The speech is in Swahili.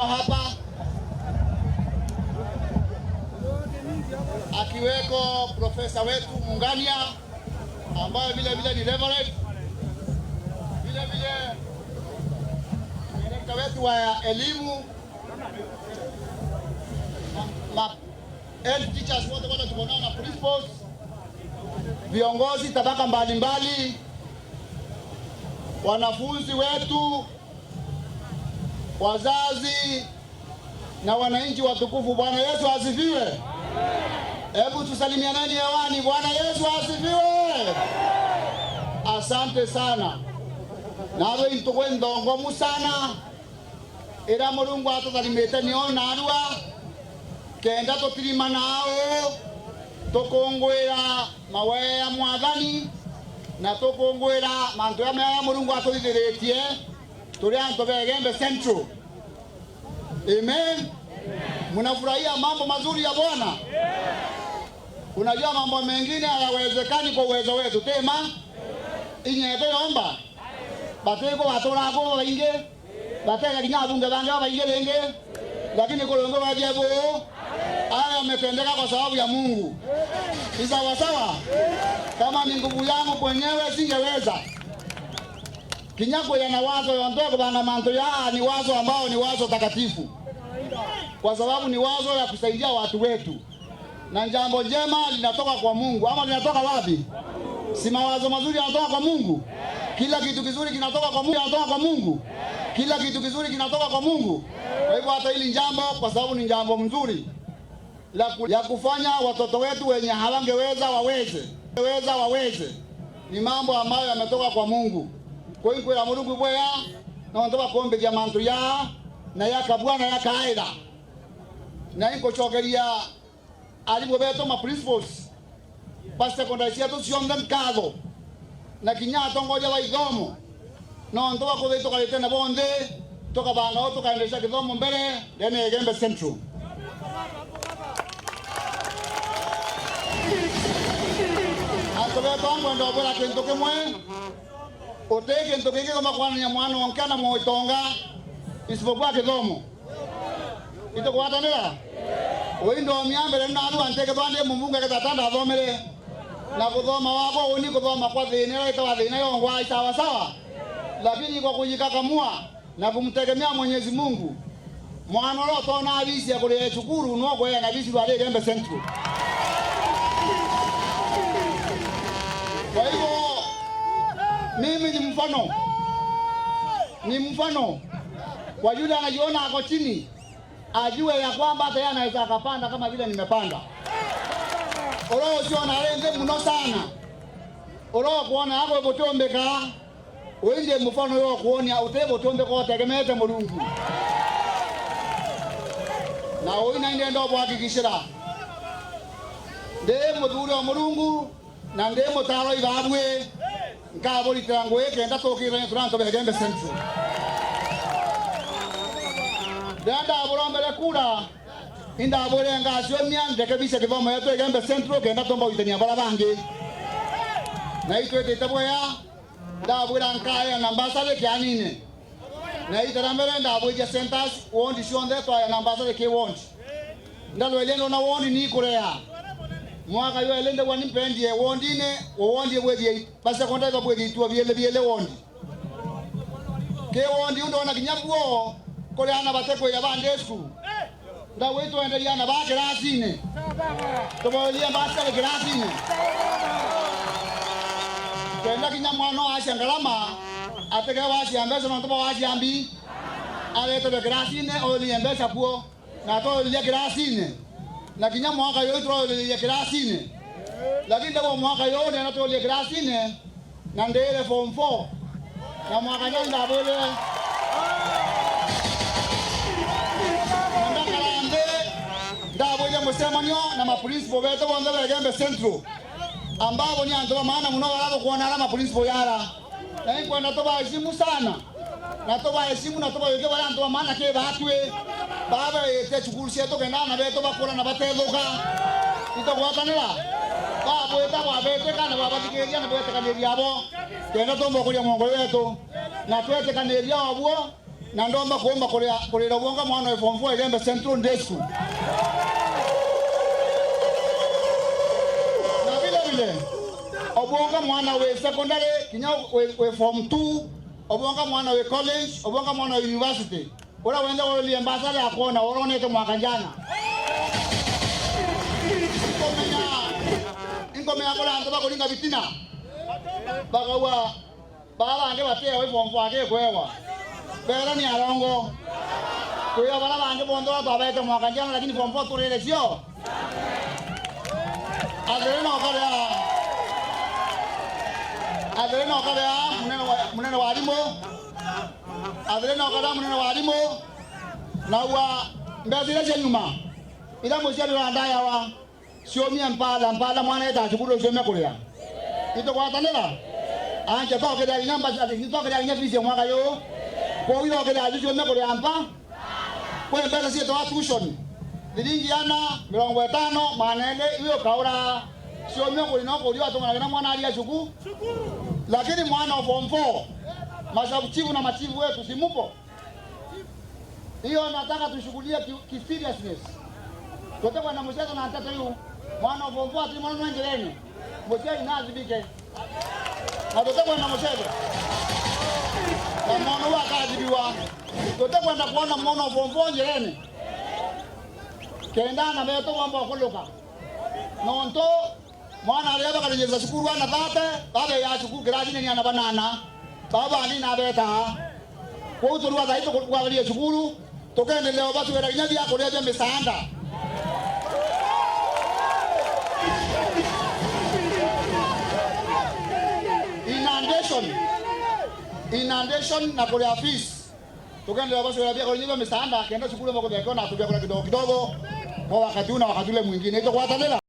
hapa akiweko profesa wetu Mungania ambaye vile vile ni reverend, vile vile director wetu wa elimu, head teachers wote wale tuko nao na principals, viongozi tabaka mbalimbali, wanafunzi wetu, wazazi na wananchi watukufu. Bwana Yesu asifiwe. Hebu tusalimianeni hewani. Bwana Yesu asifiwe. Asante sana. Nawe ntukwe ndongomu sana. Ira Mulungu atutharimite niona arua kenda tutirima nao tukungwira maweya mwathani na tukungwira mantu ya mea Mulungu atuthitheretie tuli anto Gembe Central. Amen. Mnafurahia mambo mazuri ya Bwana? Unajua mambo mengine hayawezekani kwa uwezo wetu tema inyeto yomba bateko batorako bainge bateka kinya bunge bange bainge lenge, lakini kolongo wajebo haya yametendeka kwa sababu ya Mungu. Ni sawa sawa. Kama ni nguvu yangu mwenyewe singeweza. Kinyago yana wazo yondogo bana manto ya ni wazo ambao ni wazo takatifu, kwa sababu ni wazo ya kusaidia watu wetu, na jambo jema linatoka kwa Mungu. Ama linatoka wapi? Si mawazo mazuri yanatoka kwa Mungu? Kila kitu kizuri kinatoka kwa Mungu, yanatoka kwa Mungu. Kila kitu kizuri kinatoka kwa Mungu. Kwa hivyo hata hili jambo, kwa sababu ni jambo mzuri ya kufanya watoto wetu wenye hawangeweza waweze, ni mambo ambayo yametoka kwa Mungu. Kwa hiyo kwa Mulungu bwea na wantoba kombe ya mantu ya na yakabwana yakaida na iko chogeria alibo beto ma principals basta kondaisia to sionda nkado na kinyato ngoja wa igomo na wantoba ko beto kalete na bonde toka banga oto kaendesha kidomo mbele ndene Gembe Central. Hato beto ango ndo bora kentoke mwe oteke ntokeke kama kwa mwana onkana moitonga isipokuwa kidomo ito kwata nila oindo miambele na anu anteke bande mumunga katatanda thomere na kuthoma wako uni kuthoma kwa thina ita wa thina yongwa sawa sawa, lakini kwa kujikakamua na kumtegemea Mwenyezi Mungu mwana lo tona abisi ya kule chukuru no kwa ya abisi wa Gembe Central. Kwa hivyo mimi ni mfano kwa yule anajiona ako chini, ajue ya kwamba hata yeye anaweza akapanda kama vile nimepanda. Oro sio na lenge mno sana. Oro kuona hapo botombeka. Wende mfano yo kuonia utebo tombe kwa tegemete Mulungu. Na oina inde ndo bwakikishira. Nde muthuri wa Mulungu na nde mutaro ibabwe. Nkaboli trango yake enda tokira turanto Gembe Central. Dada aborombele kura inda abore ngasyo myande kabisa kibomo yetu Gembe Central kenda tomba uitania bala bangi na itwete taboya nda abura nkaya nambasa le kyanine na itaramere nda abuje centers wondi shonde to ya nambasa le ke wondi ndalo elendo na wondi ni korea mwaka yo elende wani mpendie wondine wondi bwedi basa konda ka bwedi tu biele wondi ke wondi undona kinyabuo kole ana bateko ya bandesku nda wetu ende yana ba grasine to bolia basta le grasine kenda kinyamwano ashangalama ateke wasi ambesa no to wasi ambi ale to grasine oli ambesa puo na to le grasine na kinyamwaka yo to le grasine lakini ndio mwaka yo na to le grasine na ndele form 4 na mwaka ndio bole ndabwe musemanyo na mapolisi bobeto bonde Gembe Central ambao ni ando maana mno wala kuona alama polisi yara na iko na toba heshima sana na toba heshima na toba yote wala ando maana ke batwe baba yete chukuru seto kenda na beto bakora na batedoka ito kwatanela babo eta kwa bete kana baba tikeria na bete kaneria abo kenda tombo kulia mongo yetu na twete kaneria abo na ndomba kuomba kolera ubonga mwana wa form 4 Igembe Central Day School. Na vile obonga mwana wa secondary kinya wa form 2, obonga mwana wa college, obonga mwana wa university. Ora wenda wali ambassador akona orone to mwaka jana. Ingome akola ndo bakolinga bitina. Bagawa baba ande batea we form 4 ake kwewa. Bera ni arongo. Kwa bala bande bondo baba to mwaka jana lakini form 4 turele sio. Adereno kada munene walimo. Adereno kada munene walimo. Na wa mbazile nyuma. Ila mosiali randaya wa siomia mpala mwana eta chukuru siomia kulia. Ito kwa tanela. Anje toke da nyamba toke da nyafisi mwaka yo. Kwa hiyo kada siomia kulia ampa. Kwa mbele si to tuition. Lilingi yana 50 manene hiyo kaura siomia kulia kulia watu na mwana alia chuku. Lakini mwana wa form 4 mashabutivu na mativu wetu simupo. Hiyo nataka tushughulie ki seriousness. Kote kwa na mchezo na tata yu mwana wa form 4 ati mwana ngeleni. Mchezo inazibike. Na kote kwa na mchezo. Na mwana wa kazibiwa. Kote kwa na kuona mwana wa form 4 ngeleni. Kenda na beto wamba koloka. Nonto mwana aliyaba kalejeza shukuru ana tate, baba ya shukuru kiraji ni ana banana. Baba ani na beta. Kwa hiyo tulikuwa zaidi kwa wale shukuru. Tokeni leo basi wera nyabi yako leo msaada. Inundation na kwa office. Tokeni leo basi wera yako leo msaada, kaenda shukuru mko kwa na atubia kwa kidogo kidogo kwa wakati una wakati ule mwingine. Ito kwa tanela.